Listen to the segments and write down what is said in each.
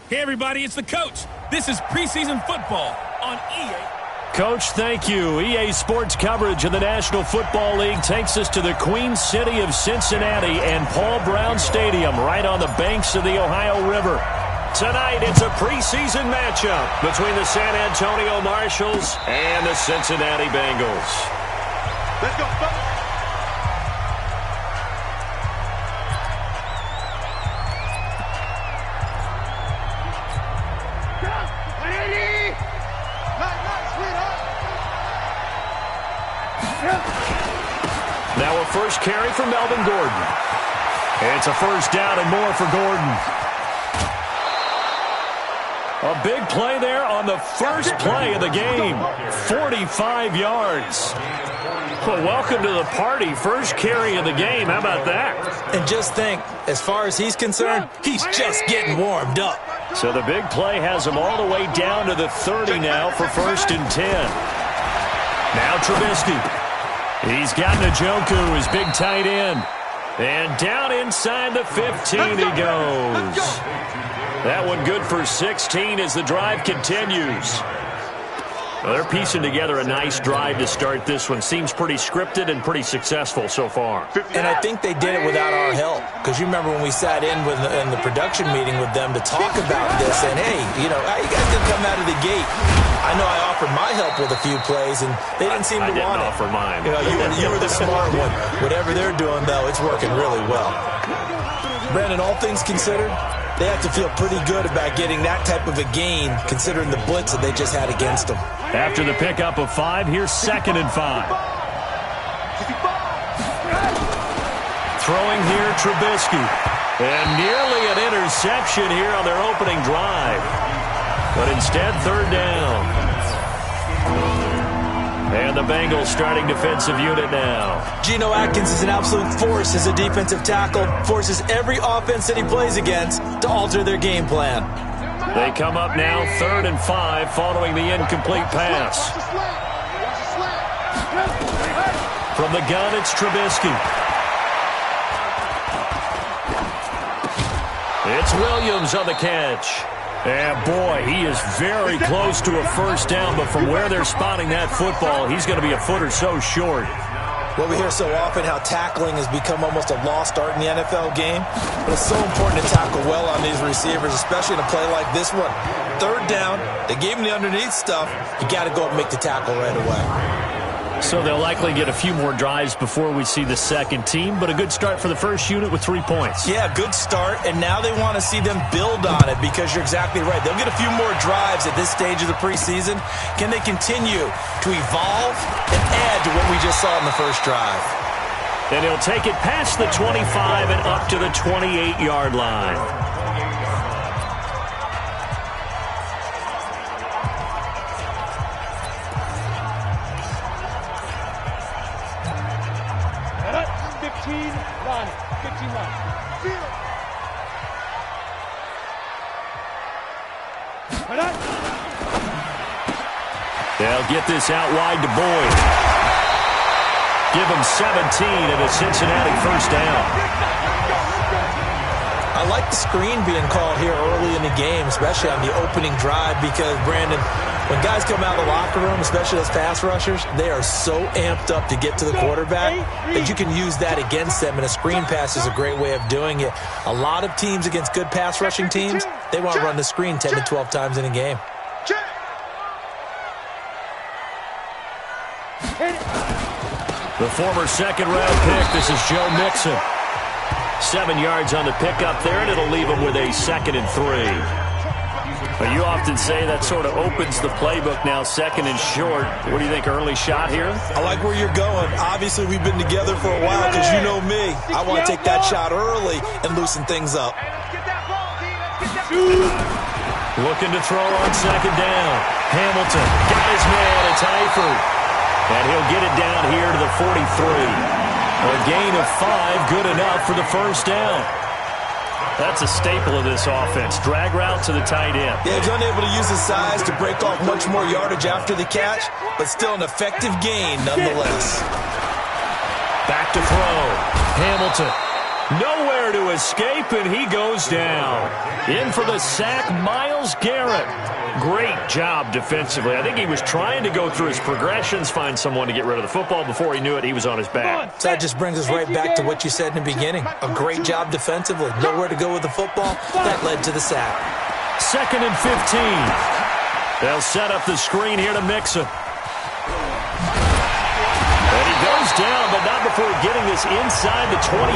Hey, everybody, it's the coach. This is preseason football on EA. Coach, thank you. EA Sports coverage of the National Football League takes us to the Queen City of Cincinnati and Paul Brown Stadium right on the banks of the Ohio River. Tonight, it's a preseason matchup between the San Antonio Marshals and the Cincinnati Bengals. Let's go, fellas. Now a first carry for Melvin Gordon. It's a first down and more for Gordon. A big play there on the first play of the game. 45 yards. Well, welcome to the party. First carry of the game. How about that? And just think, as far as he's concerned, he's just getting warmed up. So the big play has him all the way down to the 30 now for 1st and 10. Now Trubisky. He's got Njoku, his big tight end. And down inside the 15 he goes. That one good for 16 as the drive continues. Well, they're piecing together a nice drive to start this one. Seems pretty scripted and pretty successful so far. And I think they did it without our help. Because you remember when we sat in the production meeting with them to talk about this. And, hey, you know, how you guys didn't come out of the gate? I know I offered my help with a few plays, and they didn't seem to want it. I didn't offer mine. You know, you were the smart one. Whatever they're doing, though, it's working really well. Brandon, all things considered, they have to feel pretty good about getting that type of a gain, considering the blitz that they just had against them. After the pickup of 5, here's 2nd and 5. Throwing here, Trubisky. And nearly an interception here on their opening drive. But instead, 3rd down. And the Bengals starting defensive unit now. Geno Atkins is an absolute force as a defensive tackle. Forces every offense that he plays against to alter their game plan. They come up now 3rd and 5 following the incomplete pass. From the gun, it's Trubisky. It's Williams on the catch. And, boy, he is very close to a first down, but from where they're spotting that football, he's going to be a foot or so short. Well, we hear so often how tackling has become almost a lost art in the NFL game, but it's so important to tackle well on these receivers, especially in a play like this one. 3rd down, they gave him the underneath stuff. You got to go and make the tackle right away. So they'll likely get a few more drives before we see the second team, but a good start for the first unit with 3 points. Yeah, good start, and now they want to see them build on it because you're exactly right. They'll get a few more drives at this stage of the preseason. Can they continue to evolve and add to what we just saw in the first drive? And he'll take it past the 25 and up to the 28-yard line. They'll get this out wide to Boyd. Give him 17 and a Cincinnati first down. I like the screen being called here early in the game, especially on the opening drive, because, Brandon, when guys come out of the locker room, especially those pass rushers, they are so amped up to get to the quarterback that you can use that against them, and a screen pass is a great way of doing it. A lot of teams against good pass rushing teams, they want to run the screen 10 to 12 times in a game. The former 2nd-round pick, this is Joe Mixon. 7 yards on the pickup there, and it'll leave him with a 2nd and 3. But you often say that sort of opens the playbook now, 2nd and short. What do you think, early shot here? I like where you're going. Obviously, we've been together for a while because you know me. I want to take that shot early and loosen things up. Looking to throw on 2nd down. Hamilton got his man. It's Eifert. And he'll get it down here to the 43. A gain of 5, good enough for the first down. That's a staple of this offense. Drag route to the tight end. Yeah, he's unable to use his size to break off much more yardage after the catch, but still an effective gain nonetheless. Back to throw. Hamilton. Nowhere to escape, and he goes down. In for the sack, Myles Garrett. Great job defensively. I think he was trying to go through his progressions, find someone to get rid of the football. Before he knew it, he was on his back. So that just brings us right back to what you said in the beginning. A great job defensively. Nowhere to go with the football. That led to the sack. 2nd and 15. They'll set up the screen here to Mixon. And he goes down, but not before getting this inside the 25.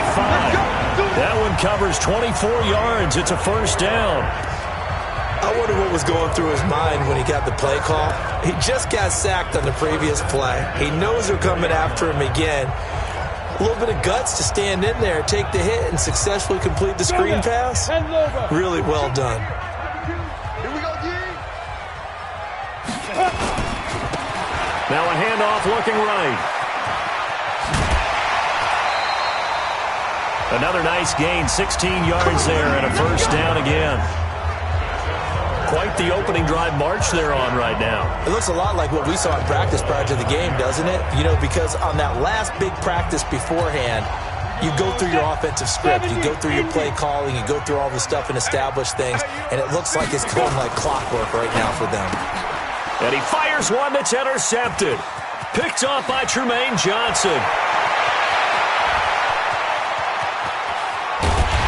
That one covers 24 yards. It's a first down. I wonder what was going through his mind when he got the play call. He just got sacked on the previous play. He knows they're coming after him again. A little bit of guts to stand in there, take the hit, and successfully complete the screen pass. Really well done. Now a handoff looking right. Another nice gain, 16 yards there, and a first down again. Quite the opening drive march they're on right now. It looks a lot like what we saw in practice prior to the game, doesn't it? You know, because on that last big practice beforehand, you go through your offensive script, you go through your play calling, you go through all the stuff and establish things, and it looks like it's going like clockwork right now for them. And he fires one that's intercepted. Picked off by Tremaine Johnson.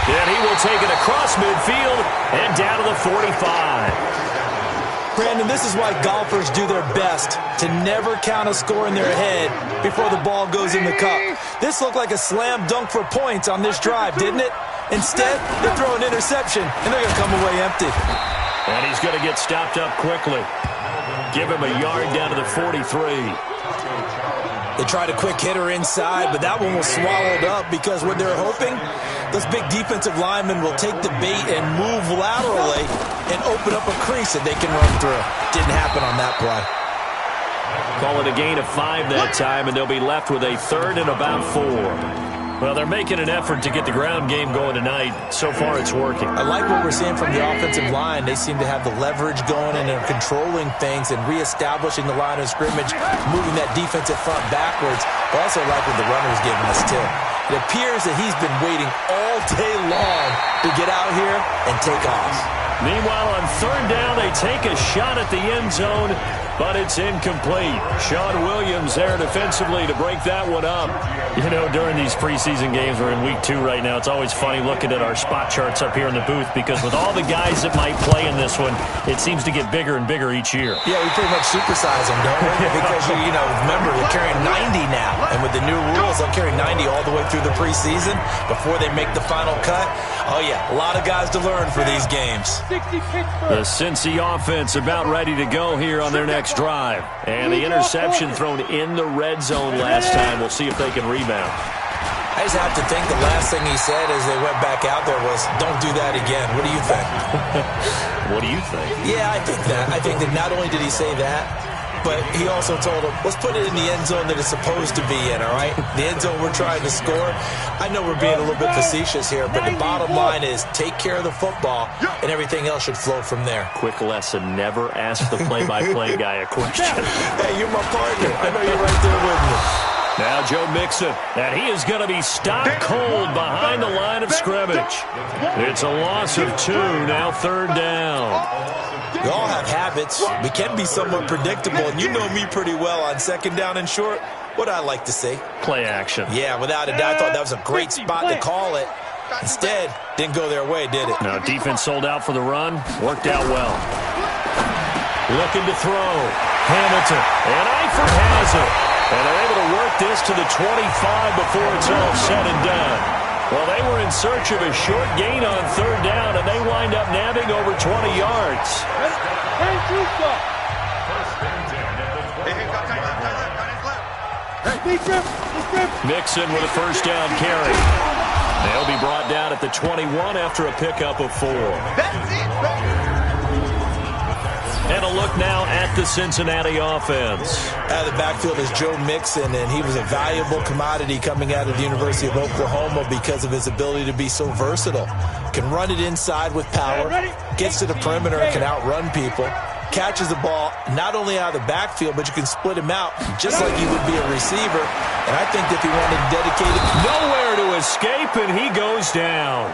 And he will take it across midfield and down to the 45. Brandon, this is why golfers do their best to never count a score in their head before the ball goes in the cup. This looked like a slam dunk for points on this drive, didn't it? Instead, they throw an interception, and they're going to come away empty. And he's going to get stopped up quickly. Give him a yard down to the 43. They tried a quick hitter inside, but that one was swallowed up because what they're hoping, those big defensive linemen will take the bait and move laterally and open up a crease that they can run through. Didn't happen on that play. Call it a gain of 5 that time, and they'll be left with a 3rd and about 4. Well, they're making an effort to get the ground game going tonight. So far, it's working. I like what we're seeing from the offensive line. They seem to have the leverage going and they're controlling things and reestablishing the line of scrimmage, moving that defensive front backwards. I also like what the runner's giving us, too. It appears that he's been waiting all day long to get out here and take off. Meanwhile, on 3rd down, they take a shot at the end zone, but it's incomplete. Sean Williams there defensively to break that one up. You know, during these preseason games, we're in week 2 right now. It's always funny looking at our spot charts up here in the booth because with all the guys that might play in this one, it seems to get bigger and bigger each year. Yeah, we pretty much supersize them, don't we? Because, you know, remember, they're carrying 90 now. And with the new rules, they'll carry 90 all the way through the preseason before they make the final cut. Oh, yeah, a lot of guys to learn for these games. The Cincy offense about ready to go here on their next drive. And the interception thrown in the red zone last time. We'll see if they can rebound. I just have to think the last thing he said as they went back out there was, don't do that again. What do you think? What do you think? Yeah, I think that. I think that not only did he say that, but he also told him, let's put it in the end zone that it's supposed to be in, all right? The end zone we're trying to score. I know we're being a little bit facetious here, but the bottom line is take care of the football, and everything else should flow from there. Quick lesson, never ask the play-by-play guy a question. Hey, you're my partner. I know you're right there with me. Now Joe Mixon, and he is going to be stopped cold behind the line of scrimmage. It's a loss of 2, now 3rd down. We all have habits. We can be somewhat predictable, and you know me pretty well on 2nd down and short. What I like to see. Play action. Yeah, without a doubt. I thought that was a great spot to call it. Instead, didn't go their way, did it? No, defense sold out for the run. Worked out well. Looking to throw. Hamilton. And Eifert has it. And they're able to work this to the 25 before it's all said and done. Well, they were in search of a short gain on 3rd down, and they wind up nabbing over 20 yards. Mixon with a first down carry. They'll be brought down at the 21 after a pickup of 4. And a look now at the Cincinnati offense. Out of the backfield is Joe Mixon, and he was a valuable commodity coming out of the University of Oklahoma because of his ability to be so versatile. Can run it inside with power, gets to the perimeter and can outrun people, catches the ball not only out of the backfield, but you can split him out just like you would be a receiver. And I think if he wanted to dedicate it... Nowhere to escape, and he goes down.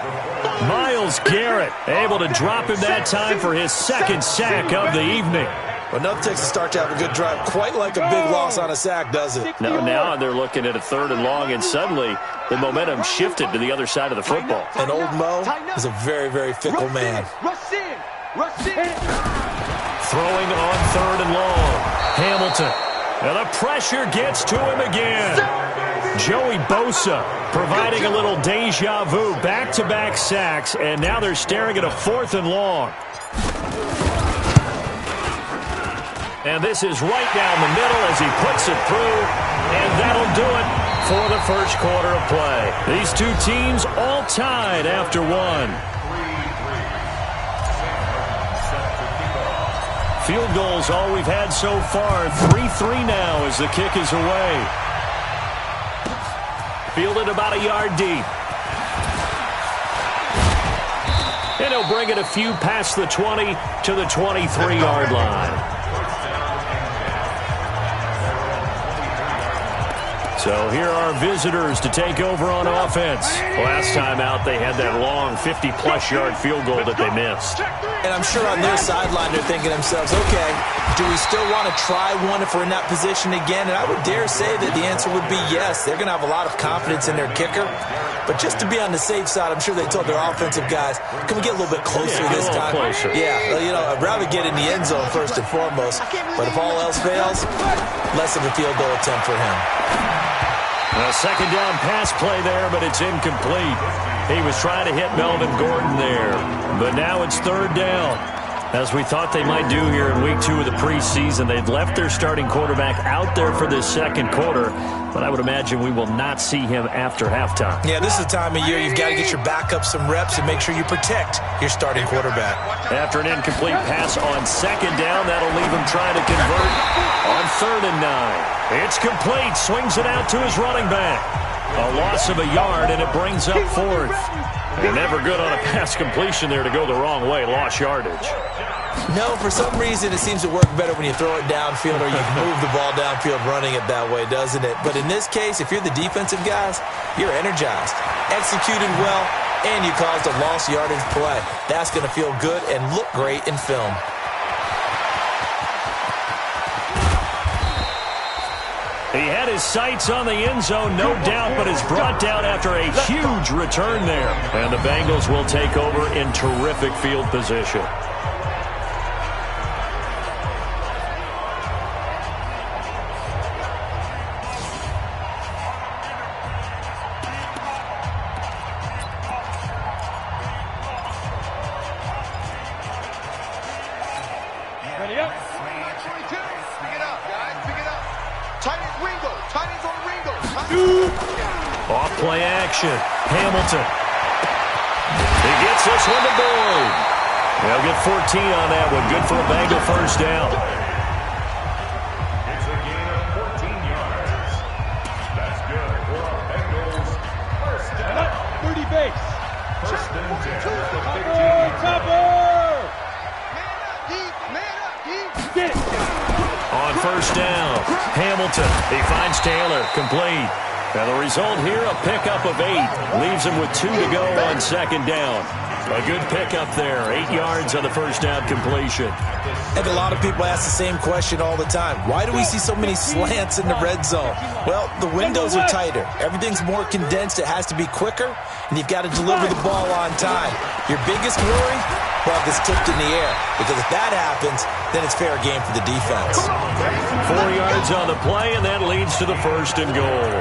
Myles Garrett able to drop him that time for his second sack of the evening. Well, enough takes a start to have a good drive. Quite like a big loss on a sack, does it? No, now they're looking at a 3rd and long, and suddenly the momentum shifted to the other side of the football. And old Mo is a very, very fickle man. Rush in. Rush in. Throwing on 3rd and long. Hamilton. And the pressure gets to him again. Joey Bosa providing a little deja vu. Back-to-back sacks, and now they're staring at a 4th and long. And this is right down the middle as he puts it through. And that'll do it for the first quarter of play. These two teams all tied after one. Field goals all we've had so far. 3-3 now as the kick is away. Fielded about a yard deep. And he'll bring it a few past the 20 to the 23-yard line. So here are visitors to take over on offense. Last time out, they had that long 50-plus yard field goal that they missed. And I'm sure on their sideline, they're thinking to themselves, okay, do we still want to try one if we're in that position again? And I would dare say that the answer would be yes. They're going to have a lot of confidence in their kicker. But just to be on the safe side, I'm sure they told their offensive guys, can we get a little bit closer this time? Closer. Yeah, you know, I'd rather get in the end zone first and foremost. But if all else fails, less of a field goal attempt for him. A second down pass play there, but it's incomplete. He was trying to hit Melvin Gordon there, but now it's 3rd down. As we thought they might do here in week 2 of the preseason, they've left their starting quarterback out there for this second quarter, but I would imagine we will not see him after halftime. Yeah, this is the time of year you've got to get your backup some reps and make sure you protect your starting quarterback. After an incomplete pass on second down, that'll leave him trying to convert on 3rd and 9. It's complete. Swings it out to his running back. A loss of a yard, and it brings up 4th. You're never good on a pass completion there to go the wrong way. Lost yardage. No, for some reason it seems to work better when you throw it downfield or you move the ball downfield running it that way, doesn't it? But in this case, if you're the defensive guys, you're energized, executed well, and you caused a lost yardage play. That's going to feel good and look great in film. He had his sights on the end zone, no doubt, but is brought down after a huge return there. And the Bengals will take over in terrific field position. Ready up. 22. Pick it up, guys. Pick it up. Tight end Ringo. Tight ends on Ringo. Off play action. Hamilton. He gets this one to Boyd. They'll get 14 on that one. Good for a Bengal first down. It's a gain of 14 yards. That's good for a Bengals first down. 30 base. First and 10 at the 15. Get it. On first down, Hamilton. He finds Taylor. Complete. And the result here, a pickup of 8. Leaves him with 2 to go on second down. A good pickup there. 8 yards on the first down completion. And a lot of people ask the same question all the time. Why do we see so many slants in the red zone? Well, the windows are tighter. Everything's more condensed. It has to be quicker, and you've got to deliver the ball on time. Your biggest worry? Well, it's tipped in the air. Because if that happens, then it's fair game for the defense. 4 yards on the play, and that leads to the first and goal.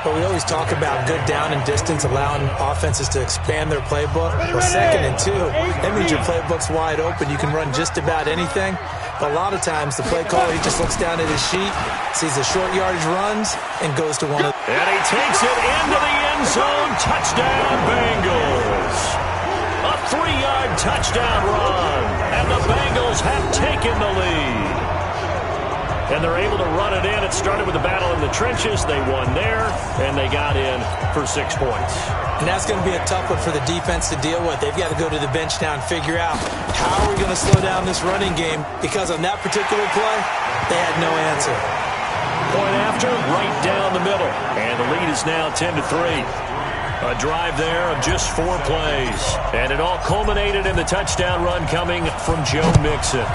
But we always talk about good down and distance, allowing offenses to expand their playbook. Well, 2nd and 2, that means your playbook's wide open. You can run just about anything. But a lot of times, the play caller, he just looks down at his sheet, sees the short yardage runs, and goes to one of... And he takes it into the end zone. Touchdown, Bengals. A 3-yard touchdown run. And the Bengals have taken the lead. And they're able to run it in. It started with a battle in the trenches. They won there, and they got in for 6 points. And that's going to be a tough one for the defense to deal with. They've got to go to the bench now and figure out how are we going to slow down this running game, because on that particular play, they had no answer. point after, right down the middle. And the lead is now 10-3. A drive there of just 4 plays. And it all culminated in the touchdown run coming from Joe Mixon.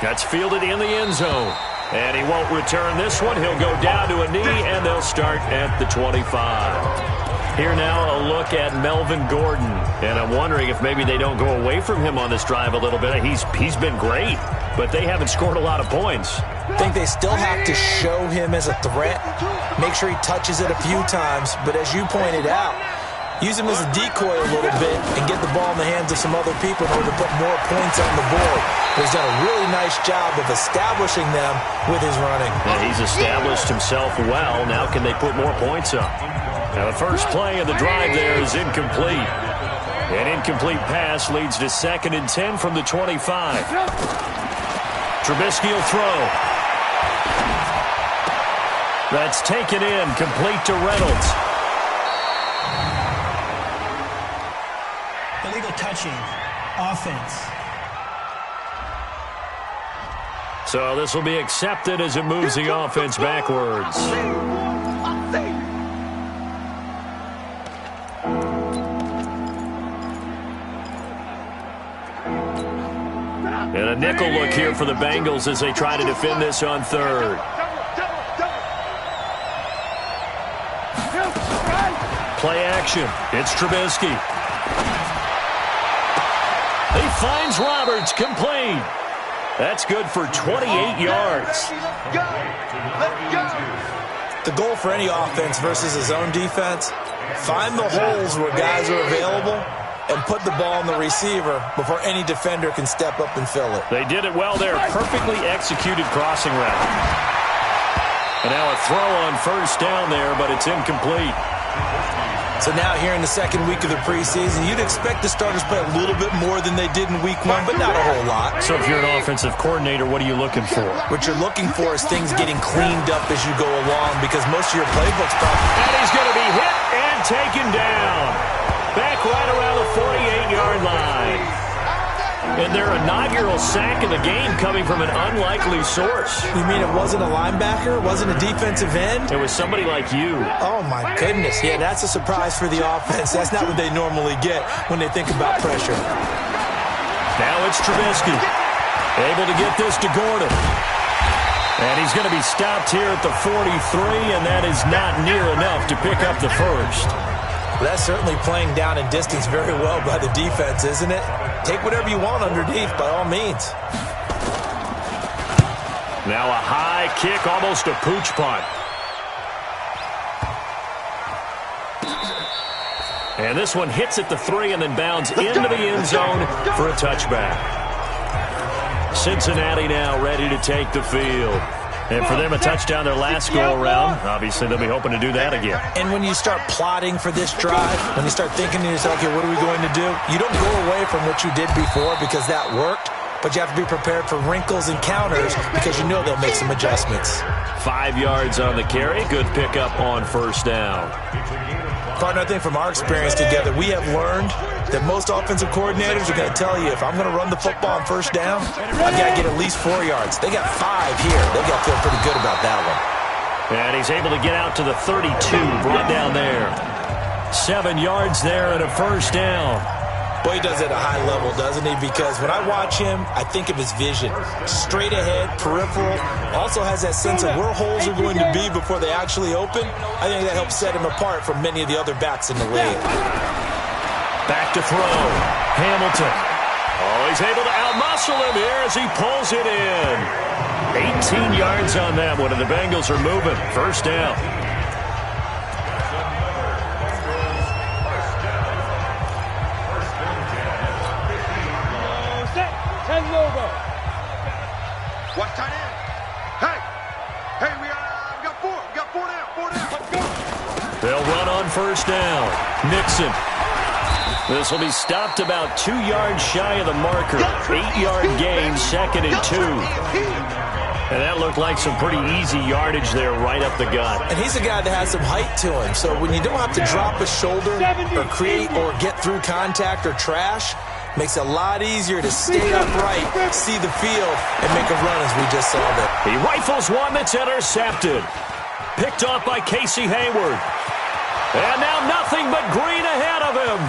That's fielded in the end zone. And he won't return this one. He'll go down to a knee, and they'll start at the 25. Here now, a look at Melvin Gordon. And I'm wondering if maybe they don't go away from him on this drive a little bit. He's been great, but they haven't scored a lot of points. I think they still have to show him as a threat, make sure he touches it a few times. But as you pointed out, use him as a decoy a little bit and get the ball in the hands of some other people in order to put more points on the board. But he's done a really nice job of establishing them with his running. And he's established himself well. Now can they put more points up? Now the first play of the drive there is incomplete. An incomplete pass leads to 2nd and 10 from the 25. Trubisky will throw. That's taken in, complete to Reynolds. Illegal touching. Offense. So this will be accepted as it moves the offense backwards. And a nickel look here for the Bengals as they try to defend this on 3rd. Play action. It's Trubisky. He finds Roberts, complete. That's good for 28 yards. The goal for any offense versus a zone defense, find the holes where guys are available and put the ball on the receiver before any defender can step up and fill it. They did it well there. Perfectly executed crossing route. And now a throw on 1st down there, but it's incomplete. So now here in the 2nd week of the preseason, you'd expect the starters play a little bit more than they did in week 1, but not a whole lot. So if you're an offensive coordinator, what are you looking for? What you're looking for is things getting cleaned up as you go along, because most of your playbook's probably... And he's going to be hit and taken down. Back right around the 48-yard line. And their inaugural sack of the game coming from an unlikely source. You mean it wasn't a linebacker? It wasn't a defensive end? It was somebody like you. Oh, my goodness. Yeah, that's a surprise for the offense. That's not what they normally get when they think about pressure. Now it's Trubisky. Able to get this to Gordon. And he's going to be stopped here at the 43, and that is not near enough to pick up the first. Well, that's certainly playing down in distance very well by the defense, isn't it? Take whatever you want underneath, by all means. Now a high kick, almost a pooch punt. And this one hits at the 3 and then bounds into the end zone for a touchback. Cincinnati now ready to take the field. And for them, a touchdown their last go-around. Obviously, they'll be hoping to do that again. And when you start plotting for this drive, when you start thinking to yourself, okay, what are we going to do? You don't go away from what you did before because that worked, but you have to be prepared for wrinkles and counters because you know they'll make some adjustments. 5 yards on the carry. Good pickup on 1st down. Partner, I think from our experience together, we have learned that most offensive coordinators are going to tell you, if I'm going to run the football on 1st down, I've got to get at least 4 yards. They got 5 here. They've got to feel pretty good about that one. And he's able to get out to the 32, brought down there. 7 yards there and a 1st down. Boy, he does it at a high level, doesn't he? Because when I watch him, I think of his vision. Straight ahead, peripheral. Also has that sense of where holes are going to be before they actually open. I think that helps set him apart from many of the other backs in the league. Back to throw. Hamilton. Oh, he's able to outmuscle him here as he pulls it in. 18 yards on that one, and the Bengals are moving. 1st down. What tight end? Hey, we got 4. We got 4 down. 4 down. Let's go. They'll run on 1st down. Nixon. This will be stopped about 2 yards shy of the marker. 8-yard gain, 2nd and 2. And that looked like some pretty easy yardage there right up the gut. And he's a guy that has some height to him. So when you don't have to drop a shoulder or create or get through contact or trash, Makes it a lot easier to stay upright, see the field, and make a run as we just saw there. He rifles one that's intercepted. Picked off by Casey Hayward. And now nothing but green ahead of him.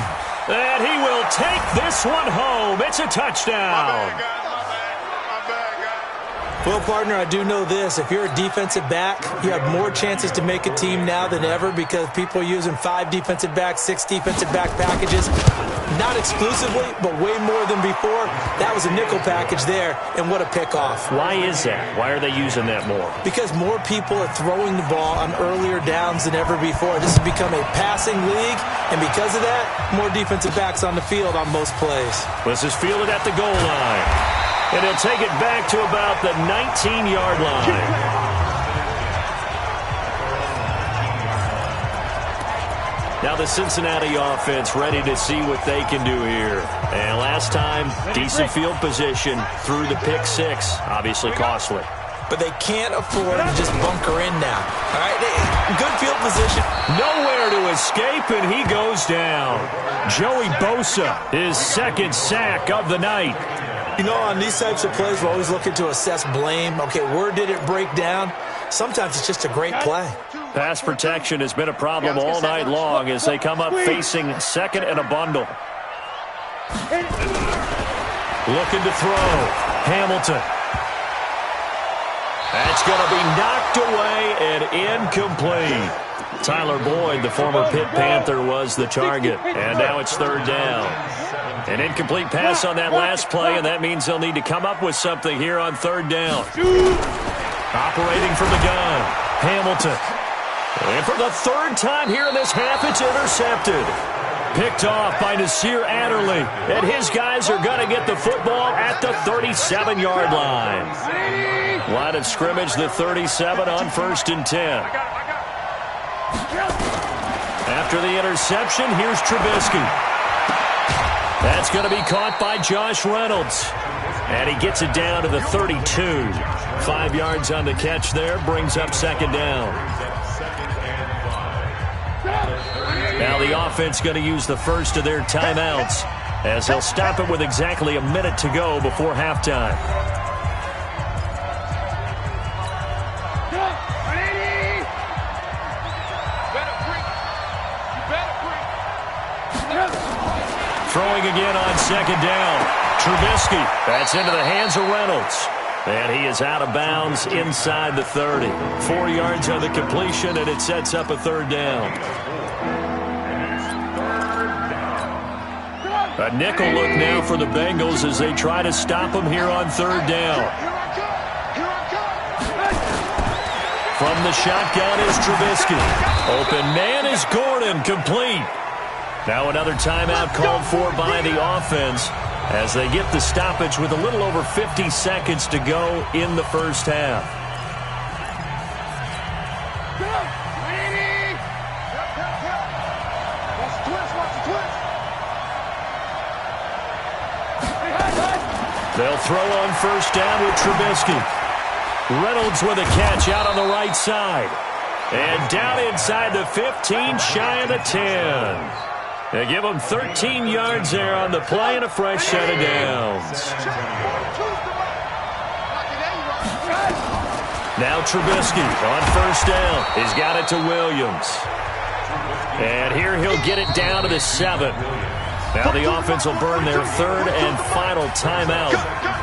And he will take this one home. It's a touchdown. Well, partner, I do know this. If you're a defensive back, you have more chances to make a team now than ever because people are using 5 defensive backs, 6 defensive back packages. Not exclusively, but way more than before. That was a nickel package there, and what a pickoff. Why is that? Why are they using that more? Because more people are throwing the ball on earlier downs than ever before. This has become a passing league, and because of that, more defensive backs on the field on most plays. This is fielded at the goal line. And he'll take it back to about the 19-yard line. Now the Cincinnati offense ready to see what they can do here. And last time, decent field position through the pick 6. Obviously costly. But they can't afford to just bunker in now. All right, good field position. Nowhere to escape, and he goes down. Joey Bosa, his second sack of the night. You know, on these types of plays, we're always looking to assess blame. Okay, where did it break down? Sometimes it's just a great play. Pass protection has been a problem all night long as they come up facing second and a bundle. Looking to throw. Hamilton. That's going to be knocked away and incomplete. Tyler Boyd, the former Pitt Panther, was the target. And now it's third down. An incomplete pass on that last play, and that means they'll need to come up with something here on third down. Operating from the gun, Hamilton. And for the third time here in this half, it's intercepted. Picked off by Nasir Adderley. And his guys are going to get the football at the 37-yard line. Line of scrimmage, the 37 on 1st and 10. After the interception, here's Trubisky. That's going to be caught by Josh Reynolds. And he gets it down to the 32. 5 yards on the catch there, brings up second down. Now the offense going to use the first of their timeouts as they'll stop it with exactly a minute to go before halftime. Throwing again on second down. Trubisky. That's into the hands of Reynolds. And he is out of bounds inside the 30. 4 yards on the completion, and it sets up a third down. A nickel look now for the Bengals as they try to stop him here on third down. From the shotgun is Trubisky. Open man is Gordon, complete. Now another timeout called for by the offense as they get the stoppage with a little over 50 seconds to go in the first half. They'll throw on first down with Trubisky. Reynolds with a catch out on the right side. And down inside the 15, shy of the 10. They give him 13 yards there on the play and a fresh set of downs. Now Trubisky on first down. He's got it to Williams. And here he'll get it down to the 7. Now the offense will burn their third and final timeout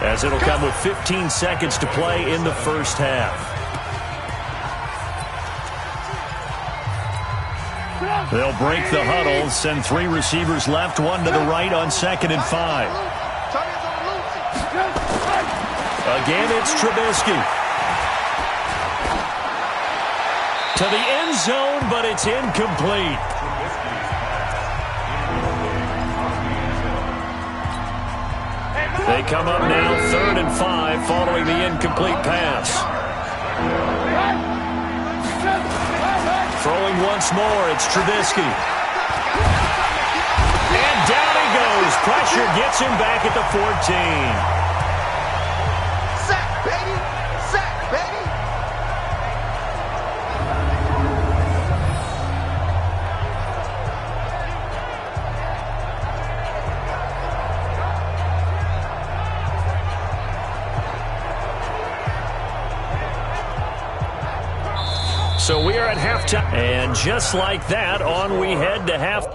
as it'll come with 15 seconds to play in the first half. They'll break the huddle, send 3 receivers left, 1 to the right on 2nd and 5. Again, it's Trubisky. To the end zone, but it's incomplete. They come up now 3rd and 5 following the incomplete pass. Throwing once more, it's Trubisky. And down he goes. Pressure gets him back at the 14. Sack, baby! Sack, baby! So we are at halftime. And just like that, on we head to half.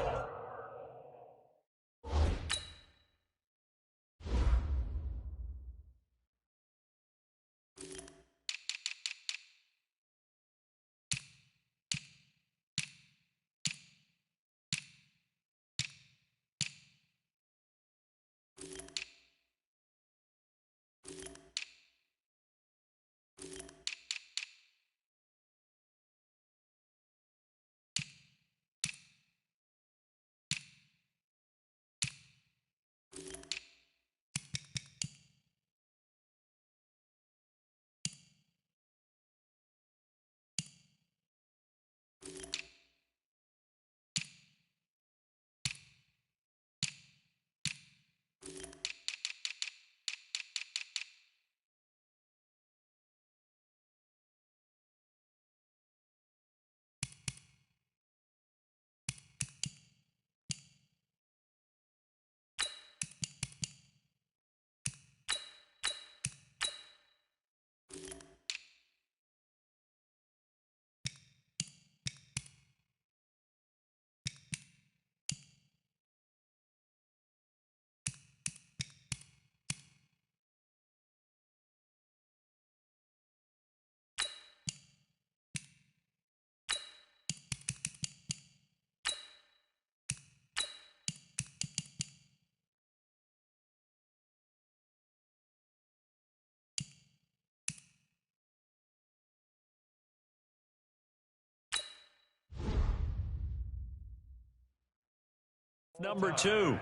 Number 2.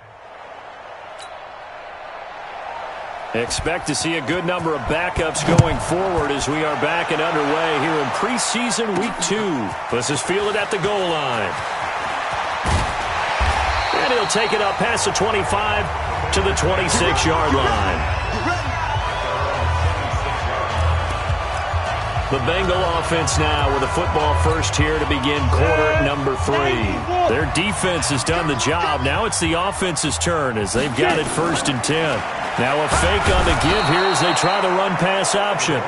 Expect to see a good number of backups going forward as we are back and underway here in preseason week 2. This is fielded at the goal line. And he'll take it up past the 25 to the 26-yard line. The Bengal offense now with a football first here to begin quarter number 3. Their defense has done the job. Now it's the offense's turn as they've got it 1st and 10. Now a fake on the give here as they try the run-pass option.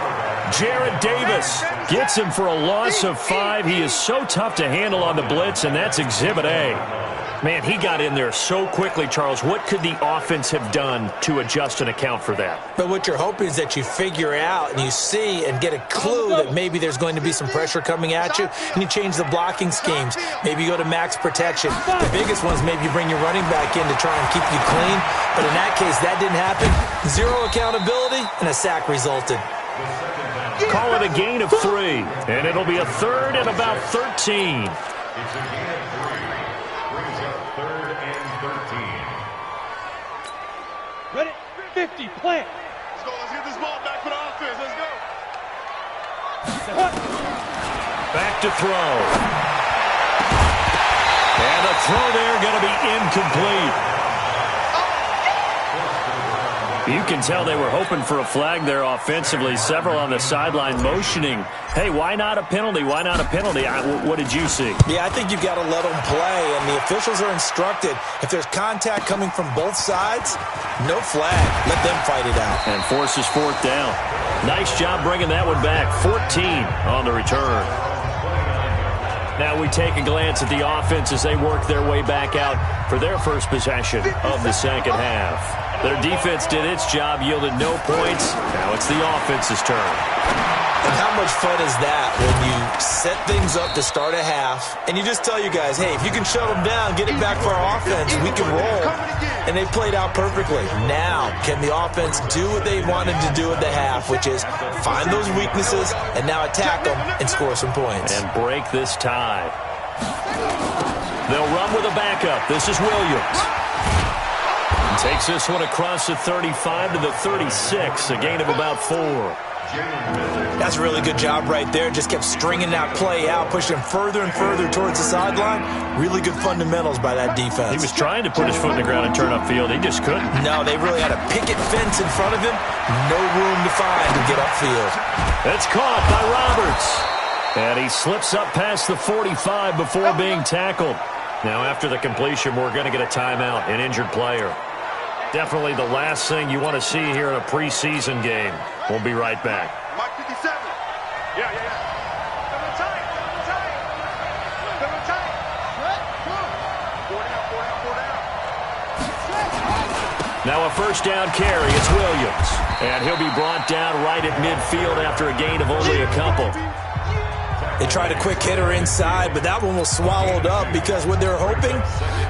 Jarrett Davis gets him for a loss of 5. He is so tough to handle on the blitz, and that's Exhibit A. Man, he got in there so quickly, Charles. What could the offense have done to adjust and account for that? But what you're hoping is that you figure out and you see and get a clue that maybe there's going to be some pressure coming at you, and you change the blocking schemes. Maybe you go to max protection. The biggest one is maybe you bring your running back in to try and keep you clean. But in that case, that didn't happen. 0 accountability, and a sack resulted. Call it a gain of 3, and it'll be a 3rd and about 13. It's a gain of 3. Brings up 3rd and 13. Ready? 50, plant. Let's go. Let's get this ball back for the offense. Let's go. Back to throw. And the throw there going to be incomplete. You can tell they were hoping for a flag there offensively. Several on the sideline motioning, hey, why not a penalty? Why not a penalty? What did you see? Yeah, I think you've got to let them play, and the officials are instructed. If there's contact coming from both sides, no flag. Let them fight it out. And forces 4th down. Nice job bringing that one back. 14 on the return. Now we take a glance at the offense as they work their way back out for their first possession of the second half. Their defense did its job, yielded no points. Now it's the offense's turn. And how much fun is that when you set things up to start a half, and you just tell you guys, hey, if you can shut them down, get it back for our offense, we can roll. And they played out perfectly. Now, can the offense do what they wanted to do at the half, which is find those weaknesses and now attack them and score some points. And break this tie. They'll run with a backup. This is Williams. Takes this one across the 35 to the 36, a gain of about 4. That's a really good job right there. Just kept stringing that play out, pushing him further and further towards the sideline. Really good fundamentals by that defense. He was trying to put his foot in the ground and turn upfield. He just couldn't. No, they really had a picket fence in front of him. No room to find to get upfield. That's caught by Roberts. And he slips up past the 45 before being tackled. Now after the completion, we're going to get a timeout, an injured player. Definitely the last thing you want to see here in a preseason game. We'll be right back. Mike 57. Yeah. Now a first down carry. It's Williams. And he'll be brought down right at midfield after a gain of only a couple. They tried a quick hitter inside, but that one was swallowed up because what they're hoping,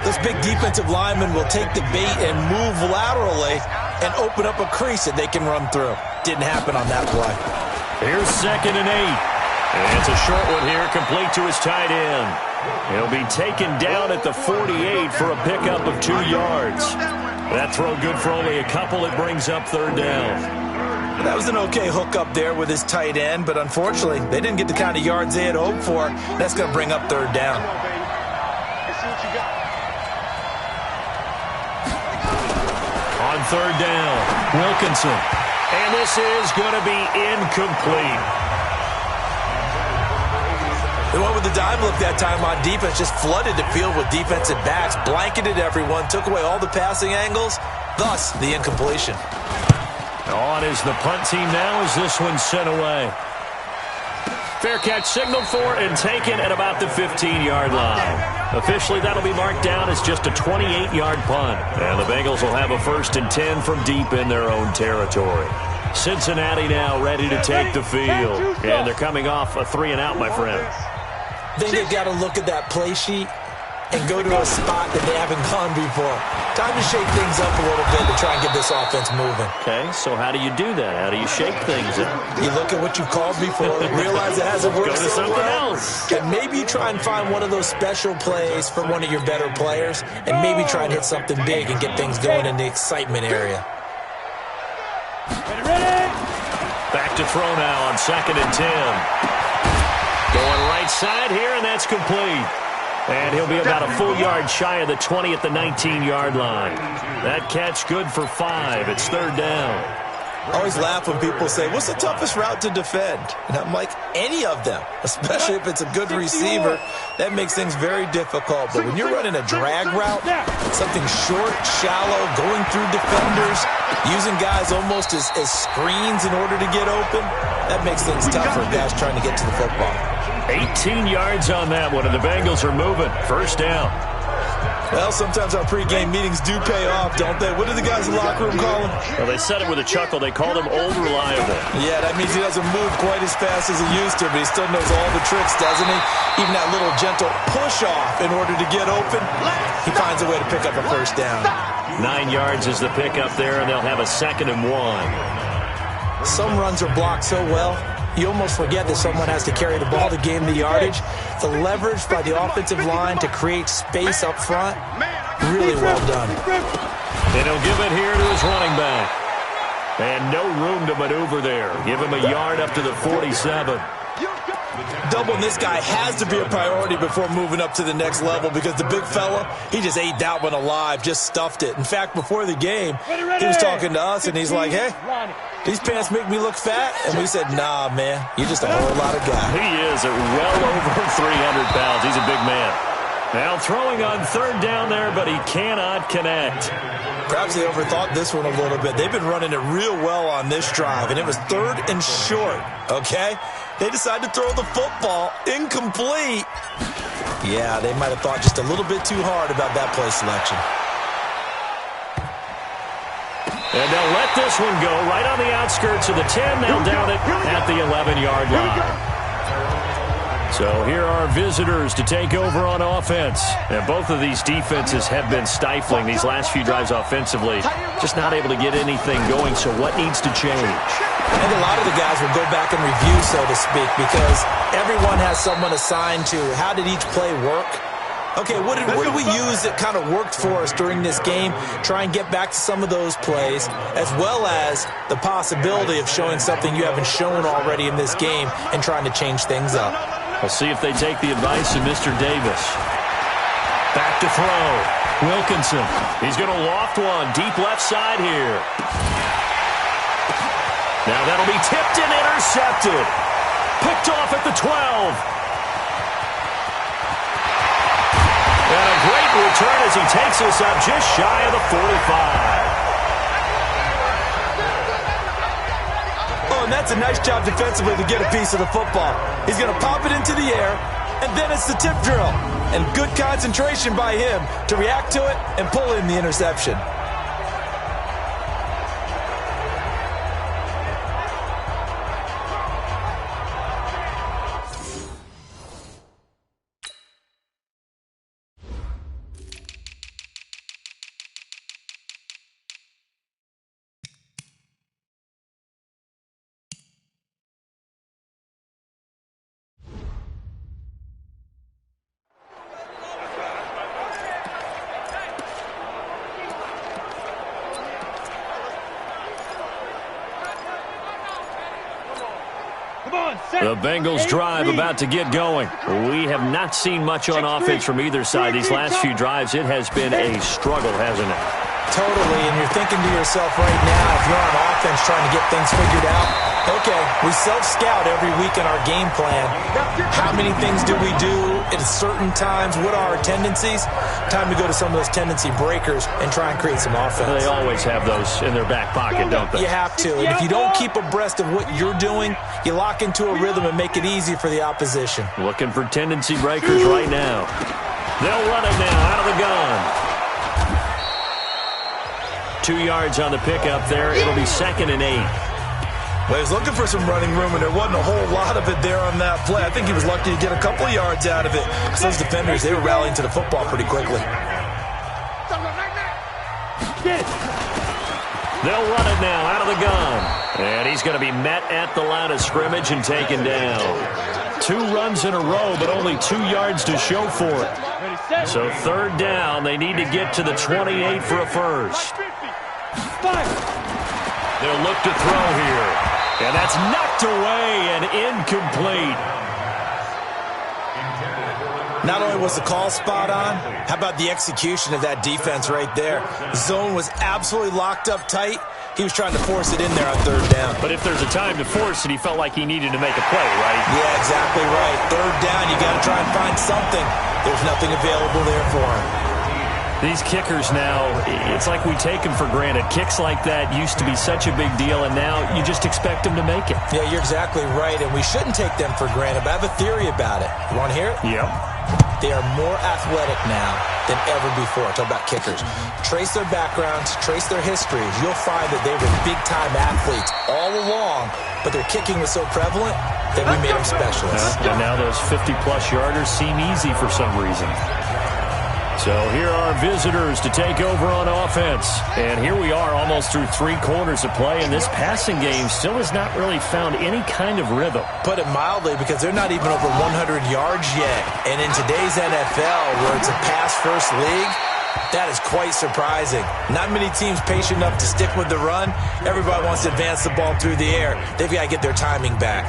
those big defensive linemen will take the bait and move laterally and open up a crease that they can run through. Didn't happen on that play. Here's 2nd and 8. And it's a short one here, complete to his tight end. He'll be taken down at the 48 for a pickup of 2 yards. That throw good for only a couple. It brings up 3rd down. That was an okay hookup there with his tight end, but unfortunately, they didn't get the kind of yards they had hoped for. That's going to bring up 3rd down. On 3rd down, Wilkinson. And this is going to be incomplete. They went with the dime look that time on defense, just flooded the field with defensive backs, blanketed everyone, took away all the passing angles, thus the incompletion. On is the punt team now as this one's sent away. Fair catch signaled for and taken at about the 15-yard line. Officially, that'll be marked down as just a 28-yard punt. And the Bengals will have a 1st and 10 from deep in their own territory. Cincinnati now ready to take the field. And they're coming off a 3-and-out, my friend. I think they've got to look at that play sheet and go to a spot that they haven't gone before. Time to shake things up a little bit to try and get this offense moving. Okay, so how do you do that? How do you shake things up? You look at what you called before, realize it hasn't worked Go to so something well, else. and maybe you try and find one of those special plays from one of your better players, and maybe try and hit something big and get things going in the excitement area. Back to throw now on 2nd and 10. Going right side here, and that's complete. And he'll be about a full yard shy of the 20 at the 19-yard line. That catch good for 5. It's 3rd down. I always laugh when people say, what's the toughest route to defend? And I'm like, any of them, especially if it's a good receiver. That makes things very difficult. But when you're running a drag route, something short, shallow, going through defenders, using guys almost as screens in order to get open, that makes things tough for guys trying to get to the football. 18 yards on that one, and the Bengals are moving. 1st down. Well, sometimes our pregame meetings do pay off, don't they? What do the guys in the locker room call him? Well, they said it with a chuckle. They called him Old Reliable. Yeah, that means he doesn't move quite as fast as he used to, but he still knows all the tricks, doesn't he? Even that little gentle push-off in order to get open, he finds a way to pick up a 1st down. 9 yards is the pickup there, and they'll have a 2nd and 1. Some runs are blocked so well, you almost forget that someone has to carry the ball to gain the yardage. The leverage by the offensive line to create space up front, really well done. And he'll give it here to his running back. And no room to maneuver there. Give him a yard up to the 47. Doubling this guy has to be a priority before moving up to the next level because the big fella, he just ate that one alive, just stuffed it. In fact, before the game, he was talking to us, and he's like, hey, these pants make me look fat? And we said, nah, man, you're just a whole lot of guy. He is at well over 300 pounds. He's a big man. Now throwing on 3rd down there, but he cannot connect. Perhaps they overthought this one a little bit. They've been running it real well on this drive, and it was 3rd and short, okay? They decided to throw the football incomplete. Yeah, they might have thought just a little bit too hard about that play selection. And they'll let this one go right on the outskirts of the 10. They'll down it at the 11-yard line. So here are visitors to take over on offense. And both of these defenses have been stifling these last few drives offensively. Just not able to get anything going, so what needs to change? I think a lot of the guys will go back and review, so to speak, because everyone has someone assigned to how did each play work. Okay, what did we use that kind of worked for us during this game? Try and get back to some of those plays, as well as the possibility of showing something you haven't shown already in this game and trying to change things up. We'll see if they take the advice of Mr. Davis. Back to throw. Wilkinson. He's going to loft one deep left side here. Now that'll be tipped and intercepted. Picked off at the 12. And a great return as he takes us up just shy of the 45. And that's a nice job defensively to get a piece of the football. He's going to pop it into the air, and then it's the tip drill. And good concentration by him to react to it and pull in the interception. The Bengals drive about to get going. We have not seen much on offense from either side. These last few drives, it has been a struggle, hasn't it? Totally, and you're thinking to yourself right now, if you're on offense trying to get things figured out, okay, we self-scout every week in our game plan. How many things do we do at certain times? What are our tendencies? Time to go to some of those tendency breakers and try and create some offense. They always have those in their back pocket, don't they? You have to, and if you don't keep abreast of what you're doing, you lock into a rhythm and make it easy for the opposition. Looking for tendency breakers right now. They'll run it now out of the gun. 2 yards on the pickup there. It'll be 2nd and 8. Well, he was looking for some running room, and there wasn't a whole lot of it there on that play. I think he was lucky to get a couple of yards out of it. Because those defenders, they were rallying to the football pretty quickly. They'll run it now out of the gun. And he's going to be met at the line of scrimmage and taken down. 2 runs in a row, but only 2 yards to show for it. So 3rd down, they need to get to the 28 for a first. They'll look to throw here. And that's knocked away and incomplete. Not only was the call spot on, how about the execution of that defense right there? The zone was absolutely locked up tight. He was trying to force it in there on 3rd down. But if there's a time to force it, he felt like he needed to make a play, right? Yeah, exactly right. 3rd down, you got to try and find something. There's nothing available there for him. These kickers now, it's like we take them for granted. Kicks like that used to be such a big deal, and now you just expect them to make it. Yeah, you're exactly right, and we shouldn't take them for granted, but I have a theory about it. You want to hear it? Yep. They are more athletic now than ever before. Talk about kickers. Trace their backgrounds, trace their histories. You'll find that they were big-time athletes all along, but their kicking was so prevalent that we made them specialists. And now those 50-plus yarders seem easy for some reason. So here are our visitors to take over on offense. And here we are almost through 3 quarters of play, and this passing game still has not really found any kind of rhythm. Put it mildly, because they're not even over 100 yards yet. And in today's NFL, where it's a pass-first league, that is quite surprising. Not many teams patient enough to stick with the run. Everybody wants to advance the ball through the air. They've got to get their timing back.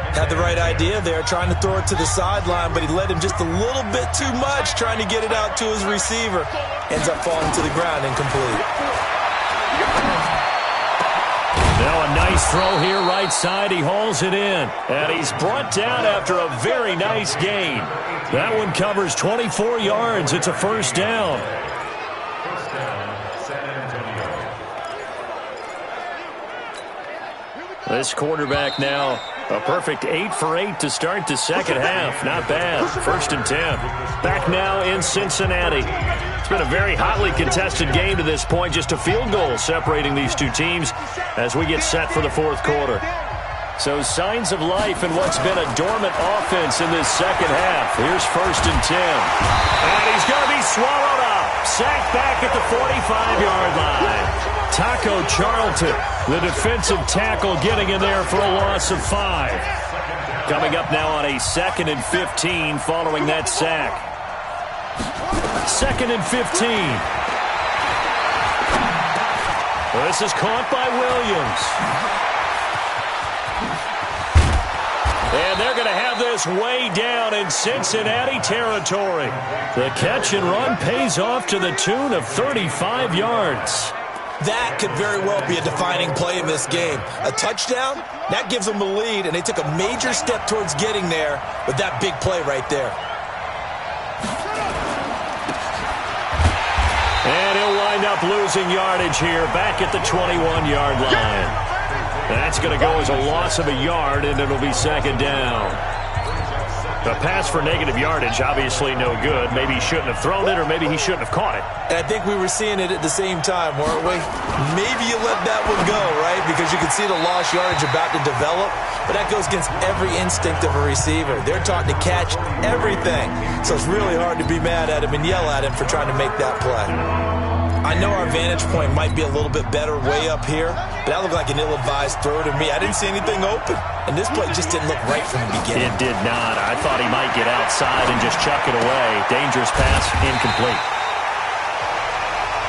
Had the right idea there, trying to throw it to the sideline, but he led him just a little bit too much, trying to get it out to his receiver. Ends up falling to the ground incomplete. Now a nice throw here right side. He hauls it in. And he's brought down after a very nice gain. That one covers 24 yards. It's a 1st down. This quarterback now, a perfect 8 for 8 to start the 2nd half. Not bad. 1st and 10. Back now in Cincinnati. It's been a very hotly contested game to this point. Just a field goal separating these 2 teams as we get set for the 4th quarter. So signs of life in what's been a dormant offense in this 2nd half. Here's 1st and 10. And he's going to be swallowed up. Sacked back at the 45-yard line. Taco Charlton, the defensive tackle, getting in there for a loss of 5. Coming up now on a 2nd and 15 following that sack. 2nd and 15. This is caught by Williams. And they're going to have this way down in Cincinnati territory. The catch and run pays off to the tune of 35 yards. That could very well be a defining play in this game. A touchdown, that gives them the lead, and they took a major step towards getting there with that big play right there. And he'll wind up losing yardage here back at the 21-yard line. That's going to go as a loss of a yard, and it'll be 2nd down. The pass for negative yardage, obviously no good. Maybe he shouldn't have thrown it, or maybe he shouldn't have caught it. And I think we were seeing it at the same time, weren't we? Maybe you let that one go, right? Because you can see the lost yardage about to develop. But that goes against every instinct of a receiver. They're taught to catch everything. So it's really hard to be mad at him and yell at him for trying to make that play. I know our vantage point might be a little bit better way up here, but that looked like an ill-advised throw to me. I didn't see anything open, and this play just didn't look right from the beginning. It did not. I thought he might get outside and just chuck it away. Dangerous pass, incomplete.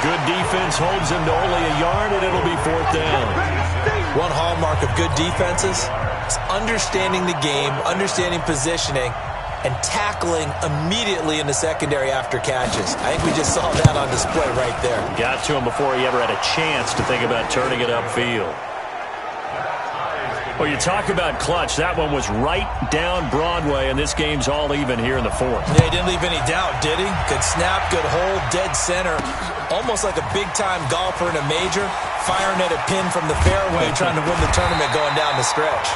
Good defense holds him to only a yard, and it'll be 4th down. One hallmark of good defenses, It's understanding the game, understanding positioning, and tackling immediately in the secondary after catches. I think we just saw that on display right there. Got to him before he ever had a chance to think about turning it upfield. Well, you talk about clutch. That one was right down Broadway, and this game's all even here in the fourth. Yeah, he didn't leave any doubt, did he? Good snap, good hold, dead center. Almost like a big-time golfer in a major, firing at a pin from the fairway, trying to win the tournament going down the stretch.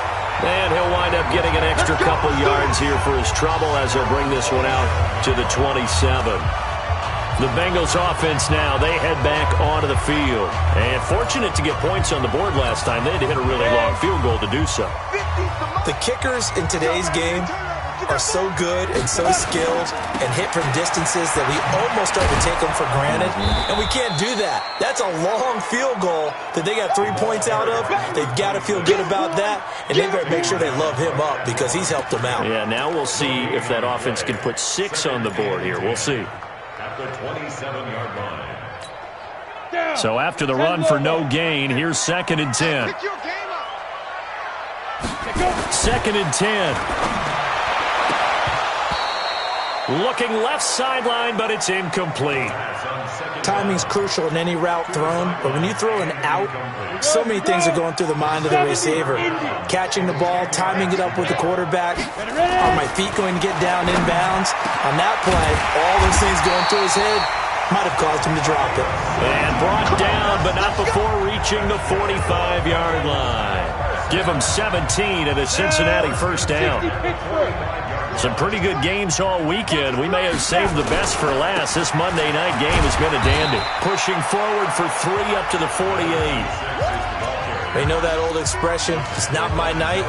And he'll wind up getting an extra couple yards here for his trouble as he'll bring this one out to the 27. The Bengals offense now, they head back onto the field. And fortunate to get points on the board last time. They had to hit a really long field goal to do so. The kickers in today's game are so good and so skilled and hit from distances that we almost start to take them for granted. And we can't do that. That's a long field goal that they got 3 points out of. They've got to feel good about that. And they better make sure they love him up because he's helped them out. Yeah, now we'll see if that offense can put 6 on the board here. We'll see. At the 27-yard line. So after the run for no gain, here's 2nd and 10. 2nd and 10. Looking left sideline, but it's incomplete. Timing's crucial in any route thrown, but when you throw an out, so many things are going through the mind of the receiver. Catching the ball, timing it up with the quarterback. Are my feet going to get down inbounds? On that play, all those things going through his head might have caused him to drop it. And brought down, but not before reaching the 45-yard line. Give him 17 at a Cincinnati first down. Some pretty good games all weekend. We may have saved the best for last. This Monday night game has been a dandy. Pushing forward for 3 up to the 48. You know that old expression, it's not my night?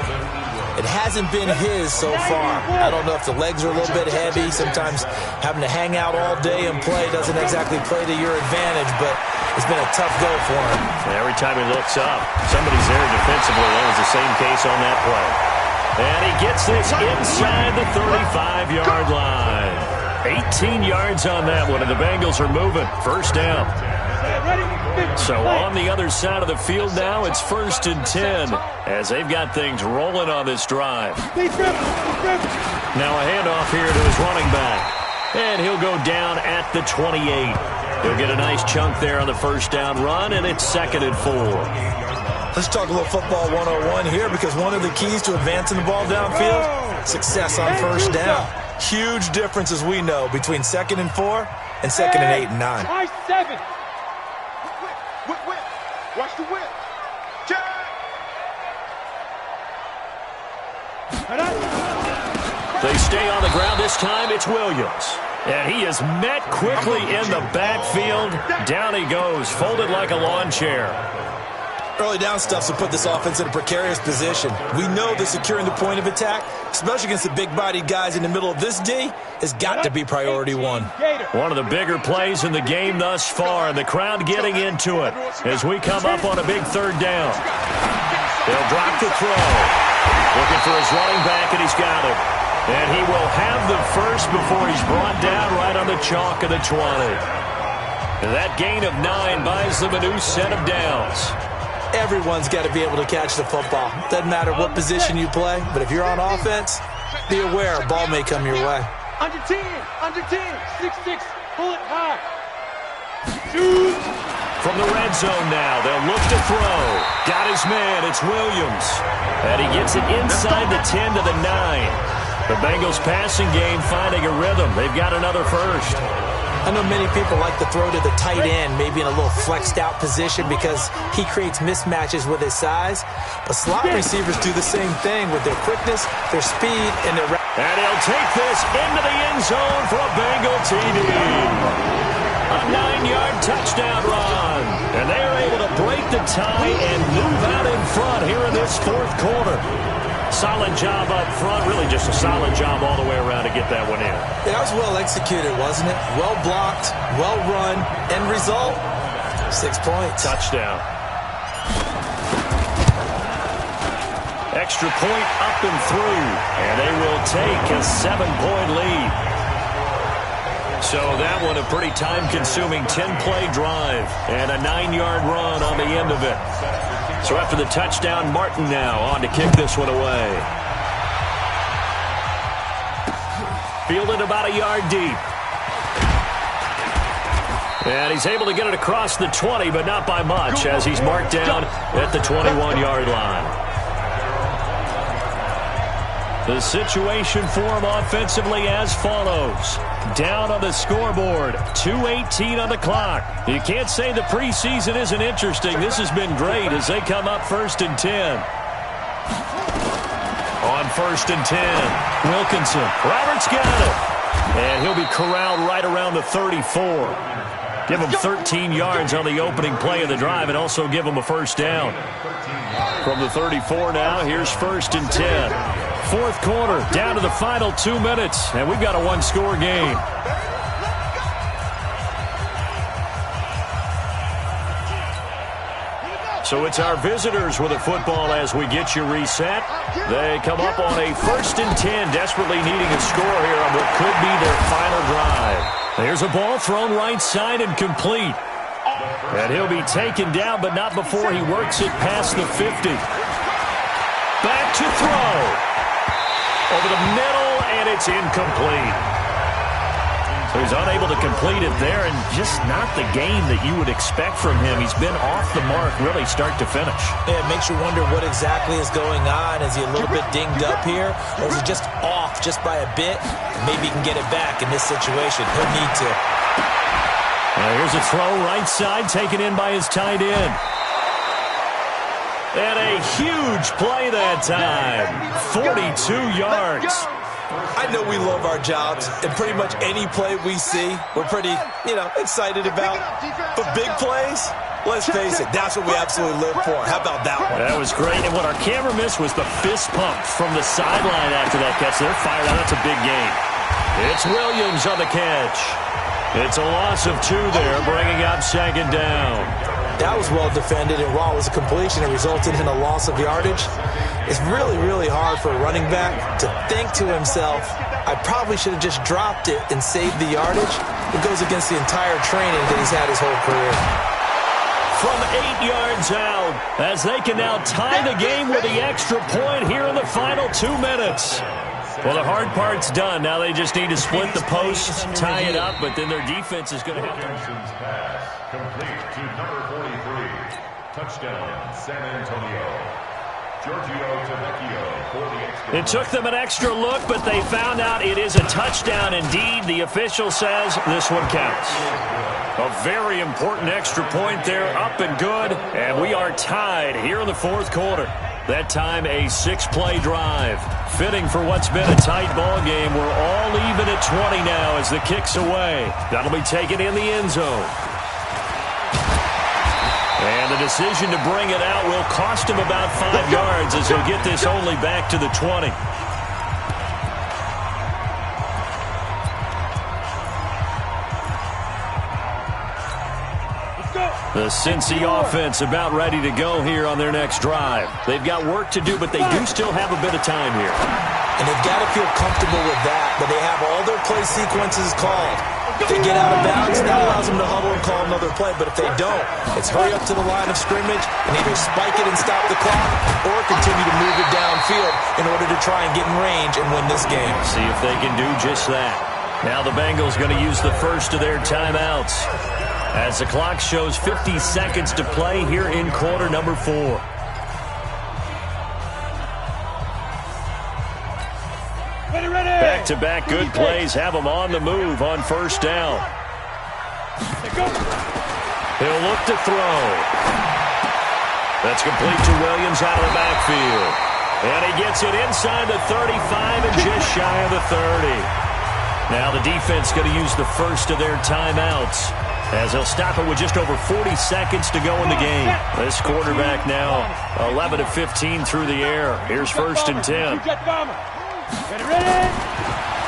It hasn't been his so far. I don't know if the legs are a little bit heavy. Sometimes having to hang out all day and play doesn't exactly play to your advantage, but it's been a tough go for him. Every time he looks up, somebody's there defensively. That was the same case on that play. And he gets this inside the 35-yard line. 18 yards on that one, and the Bengals are moving. First down. So on the other side of the field now, it's 1st and 10 as they've got things rolling on this drive. Now a handoff here to his running back. And he'll go down at the 28. He'll get a nice chunk there on the first down run, and it's 2nd and 4. Let's talk a little football 101 here because one of the keys to advancing the ball downfield, success on first down. Huge difference, as we know, between 2nd and 4 and 2nd and 8 and 9. Try 7. Whip. Watch the whip. They stay on the ground this time. It's Williams. And he is met quickly in the backfield. Down he goes, folded like a lawn chair. Early down stuff will put this offense in a precarious position. We know that securing the point of attack, especially against the big-bodied guys in the middle of this D, has got to be priority 1. One of the bigger plays in the game thus far, and the crowd getting into it as we come up on a big 3rd down. They'll drop the throw. Looking for his running back, and he's got him. And he will have the first before he's brought down right on the chalk of the 20. And that gain of 9 buys them a new set of downs. Everyone's got to be able to catch the football. Doesn't matter what position you play, but if you're on offense, be aware a ball may come your way. Under 10, 6-6, pull it high. Shoot. From the red zone now, they'll look to throw. Got his man, it's Williams. And he gets it inside the 10 to the 9. The Bengals passing game finding a rhythm. They've got another first. I know many people like to throw to the tight end, maybe in a little flexed out position because he creates mismatches with his size. But slot receivers do the same thing with their quickness, their speed, and their... And he'll take this into the end zone for a Bengal TD. A 9-yard touchdown run. And they are able to break the tie and move out in front here in this 4th quarter. Solid job up front, really just a solid job all the way around to get that one in. That was well executed, wasn't it? Well blocked, well run, end result, 6 points. Touchdown. Extra point up and through, and they will take a 7-point lead. So that one a pretty time-consuming 10-play drive and a 9-yard run on the end of it. So after the touchdown, Martin now on to kick this one away. Fielded about a yard deep. And he's able to get it across the 20, but not by much, as he's marked down at the 21-yard line. The situation for him offensively as follows. Down on the scoreboard, 2:18 on the clock. You can't say the preseason isn't interesting. This has been great as they come up 1st and 10. On 1st and 10, Wilkinson. Roberts got it. And he'll be corralled right around the 34. Give him 13 yards on the opening play of the drive and also give him a first down. From the 34 now, here's 1st and 10. 4th quarter, down to the final 2 minutes, and we've got a one-score game. So it's our visitors with the football as we get you reset. They come up on a 1st and 10, desperately needing a score here on what could be their final drive. There's a ball thrown right side and complete. And he'll be taken down, but not before he works it past the 50. Back to throw. Over the middle, and it's incomplete. So he's unable to complete it there, and just not the game that you would expect from him. He's been off the mark really start to finish. Yeah, it makes you wonder what exactly is going on. Is he a little bit dinged up here, or is he just off just by a bit? Maybe he can get it back in this situation. He'll need to. Here's a throw right side taken in by his tight end. And a huge play that time. 42 yards. I know we love our jobs, and pretty much any play we see, we're pretty, excited about. But big plays, let's face it, that's what we absolutely live for. How about that one? That was great, and what our camera missed was the fist pump from the sideline after that catch. They're fired out. That's a big gain. It's Williams on the catch. It's a loss of 2 there, bringing up 2nd down. That was well defended, and while it was a completion, it resulted in a loss of yardage. It's really, really hard for a running back to think to himself, I probably should have just dropped it and saved the yardage. It goes against the entire training that he's had his whole career. From 8 yards out, as they can now tie the game with the extra point here in the final 2 minutes. Well, the hard part's done. Now they just need to split the post, tie it up, but then their defense is going to have to. Pass complete to number 43. Touchdown, San Antonio. It took them an extra look, but they found out it is a touchdown indeed. The official says this one counts. A very important extra point there, up and good, and we are tied here in the 4th quarter. That time a 6-play drive. Fitting for what's been a tight ball game. We're all even at 20 now as the kick's away. That'll be taken in the end zone. And the decision to bring it out will cost him about 5 yards as he'll get this only back to the 20. The Cincy offense about ready to go here on their next drive. They've got work to do, but they do still have a bit of time here. And they've got to feel comfortable with that, but they have all their play sequences called. If they get out of bounds, that allows them to huddle and call another play. But if they don't, it's hurry up to the line of scrimmage and either spike it and stop the clock or continue to move it downfield in order to try and get in range and win this game. See if they can do just that. Now the Bengals going to use the first of their timeouts as the clock shows 50 seconds to play here in quarter number 4. Back-to-back good plays have them on the move on 1st down. He'll look to throw. That's complete to Williams out of the backfield. And he gets it inside the 35 and just shy of the 30. Now the defense going to use the first of their timeouts as they'll stop it with just over 40 seconds to go in the game. This quarterback now 11 of 15 through the air. Here's 1st and 10.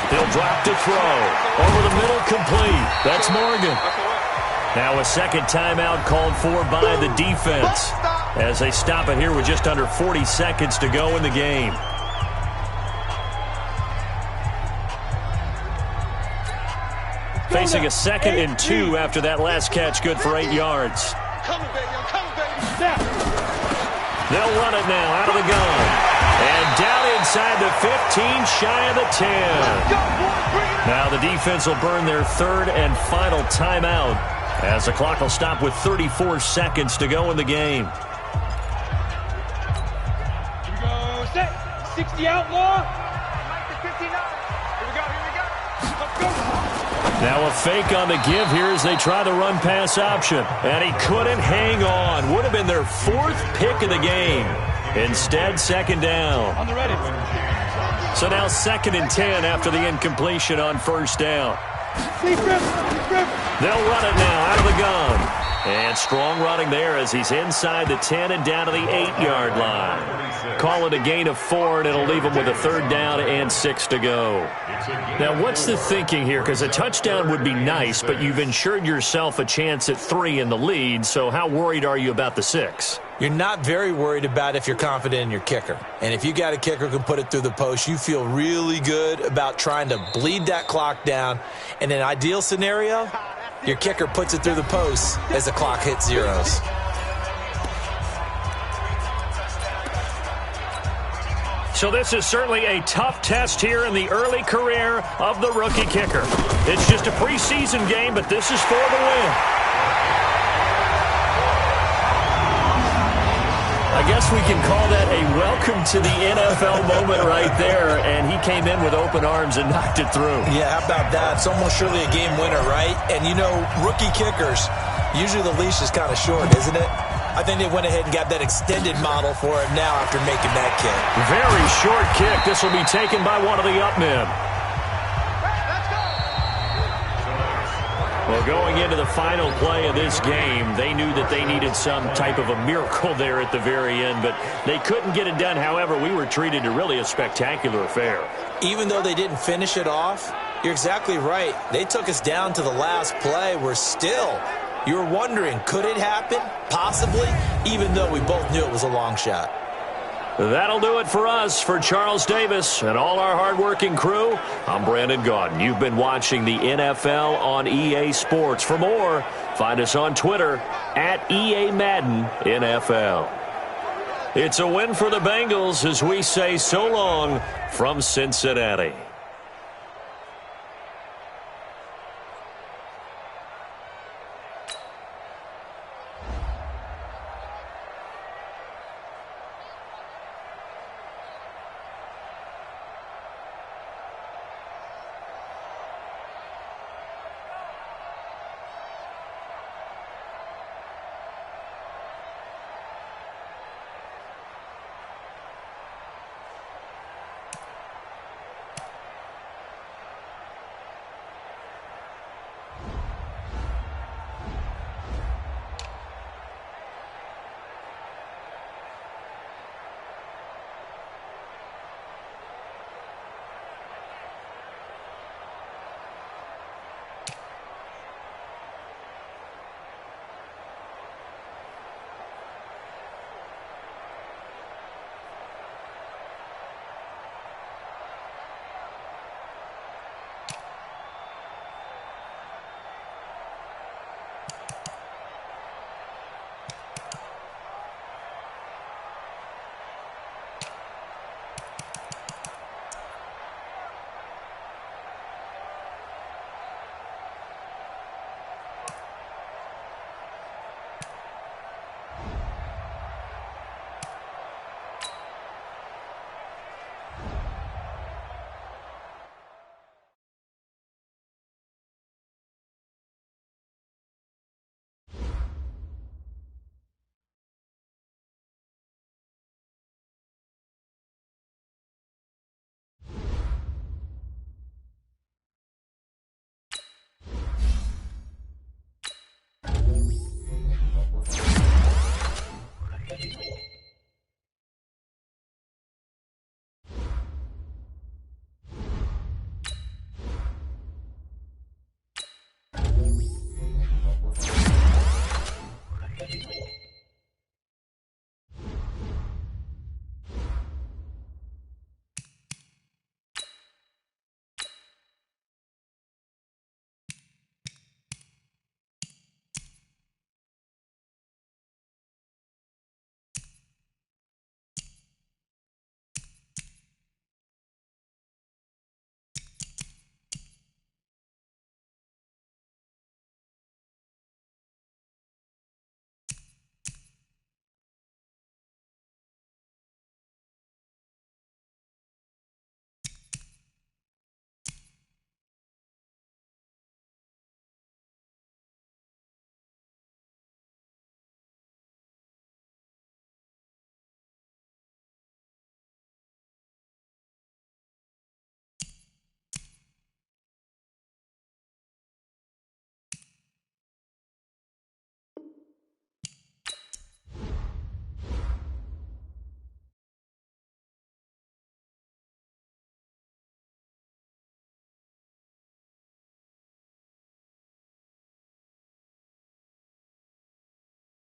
He'll drop to throw. Over the middle, complete. That's Morgan. Now a second timeout called for by the defense as they stop it here with just under 40 seconds to go in the game. Facing a 2nd and 2 after that last catch, good for 8 yards. They'll run it now out of the gun. And down inside the 15, shy of the 10. Now the defense will burn their third and final timeout as the clock will stop with 34 seconds to go in the game. Here we go, set. 60 outlaw. Now a fake on the give here as they try the run-pass option. And he couldn't hang on. Would have been their fourth pick of the game. Instead, second down. On the ready. So now 2nd and 10 after the incompletion on first down. They'll run it now out of the gun. And strong running there as he's inside the 10 and down to the 8-yard line. Call it a gain of 4, and it'll leave him with a 3rd down and 6 to go. Now, what's the thinking here? Because a touchdown would be nice, but you've ensured yourself a chance at 3 in the lead, so how worried are you about the 6? You're not very worried about if you're confident in your kicker. And if you got a kicker who can put it through the post, you feel really good about trying to bleed that clock down. In an ideal scenario, your kicker puts it through the post as the clock hits zeros. So this is certainly a tough test here in the early career of the rookie kicker. It's just a preseason game, but this is for the win. I guess we can call that a welcome to the NFL moment right there, and he came in with open arms and knocked it through. Yeah, how about that? It's almost surely a game winner, right? And, you know, rookie kickers, usually the leash is kind of short, isn't it? I think they went ahead and got that extended model for him now after making that kick. Very short kick. This will be taken by one of the up men. Well, going into the final play of this game, they knew that they needed some type of a miracle there at the very end, but they couldn't get it done. However, we were treated to really a spectacular affair. Even though they didn't finish it off, you're exactly right. They took us down to the last play. We're still, you were wondering, could it happen? Possibly, even though we both knew it was a long shot. That'll do it for us. For Charles Davis and all our hardworking crew, I'm Brandon Gaudin. You've been watching the NFL on EA Sports. For more, find us on Twitter at EA Madden NFL. It's a win for the Bengals as we say so long from Cincinnati.